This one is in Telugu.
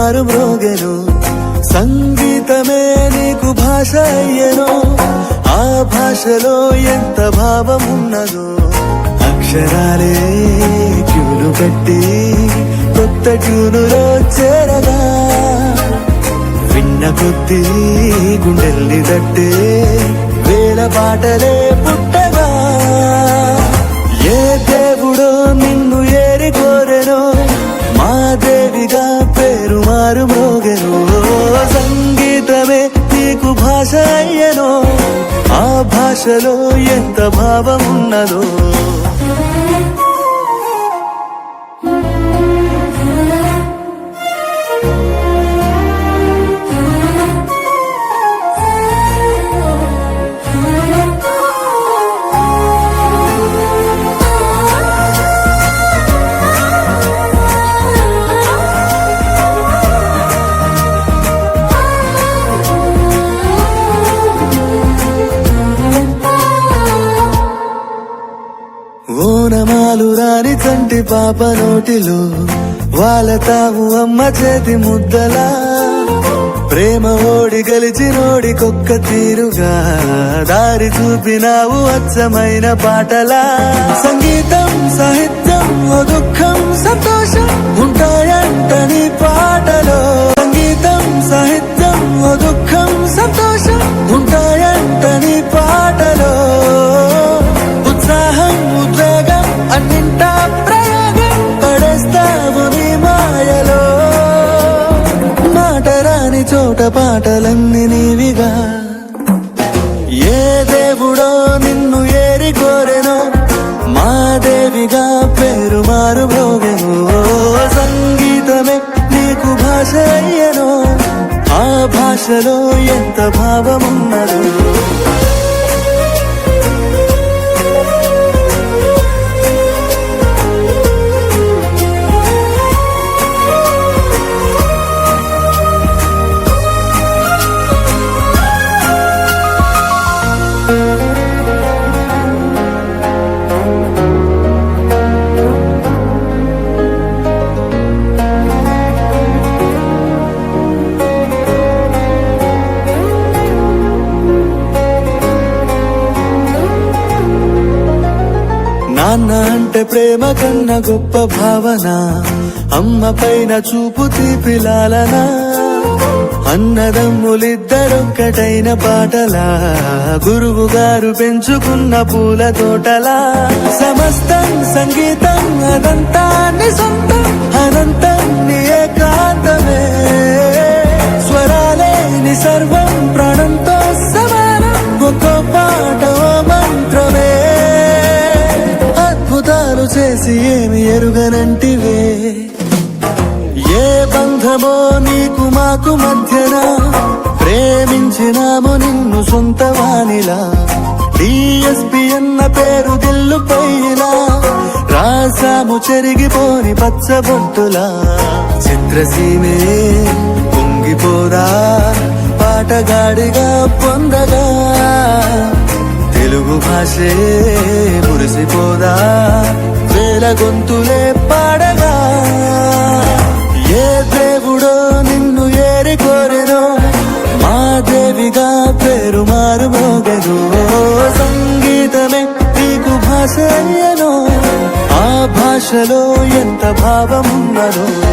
మారు మ్రోగెను. సంగీతమే నీకు భాష అయ్యెను. ఆ భాషలో ఎంత భావమున్నదో. అక్షరాలే క్యూలు కట్టి కొత్త ట్యూనులో చేరగా, విన్న కొద్ది గుండెల్ని తట్టే వేల పాటలే పుట్టగా. ఏ దేవుడో నిన్ను ఏరి కోరెనో, మా దేవిగా పేరు మారు మ్రోగెను. సంగీతమే నీకు భాష అయ్యెనో. ఆ భాషలో ఎంత భావమున్నదో. ఓనమాలు రాని కంటి పాప నోటిలో వాలతావు అమ్మ చేతి ముద్దలా. ప్రేమ ఓడి గెలిచి నోడికొక్క తీరుగా దారి చూపినావు అచ్చమైన పాటలా. సంగీతం సాహిత్యం ఓ దుఃఖం సంతోషం ఉంటాయంట నీ పాటలో. సంగీతం సాహిత్యం ఓ దుఃఖం సంతోషం ఉంటాయంట నీ పాటలో. ఉత్సాహం ఉద్వేగం అన్నింటా ప్రయోగం పడేస్తావు నీ మాయలో. మాటరాని చోట పాటలన్నీ నీవిగా. ఏ దేవుడో నిన్ను ఏరి కోరెనో, మా దేవిగా పేరు మారు మ్రోగెను. సంగీతమే నీకు భాష అయ్యెనో. ఆ భాషలో ఎంత భావమున్నదో. నాన్న అంటే ప్రేమ కన్నా గొప్ప భావన. అమ్మ పైన చూపు తీపిలాలనా. అన్నదమ్ములిద్దరొక్కటైన పాటలా. గురువు గారు పెంచుకున్న పూల తోటలా. సమస్తం సంగీతం అదంతా నీ సొంతం. అనంతం నీ ఏకాంతమే. స్వరాలే నీ సర్వం ప్రాణంతో సమానం. ఒక్కో పాట ఓ మంత్రమే. అద్భుతాలు చేసి ఏమి ఎరుగనంటివే. ఏ బంధమో నీకు మాకు మధ్యన. ప్రేమించినాము నిన్ను సొంత వానిలా. డిఎస్పి అన్న పేరు దిల్లు పైలా. రాసాము చెరిగిపోని పచ్చబొట్టులా. చిత్రసీమే పొంగిపోదా పాటగాడిగా పొందగా. తెలుగు భాషే మురిసిపోదా వేల గొంతులే పాడగా. ఏ దేవుడో నిన్ను ఏరి కోరెనో, మా దేవిగా పేరు మారు మ్రోగెను. సంగీతమే నీకు భాష అయ్యెనో. ఆ భాషలో ఎంత భావమున్నదో.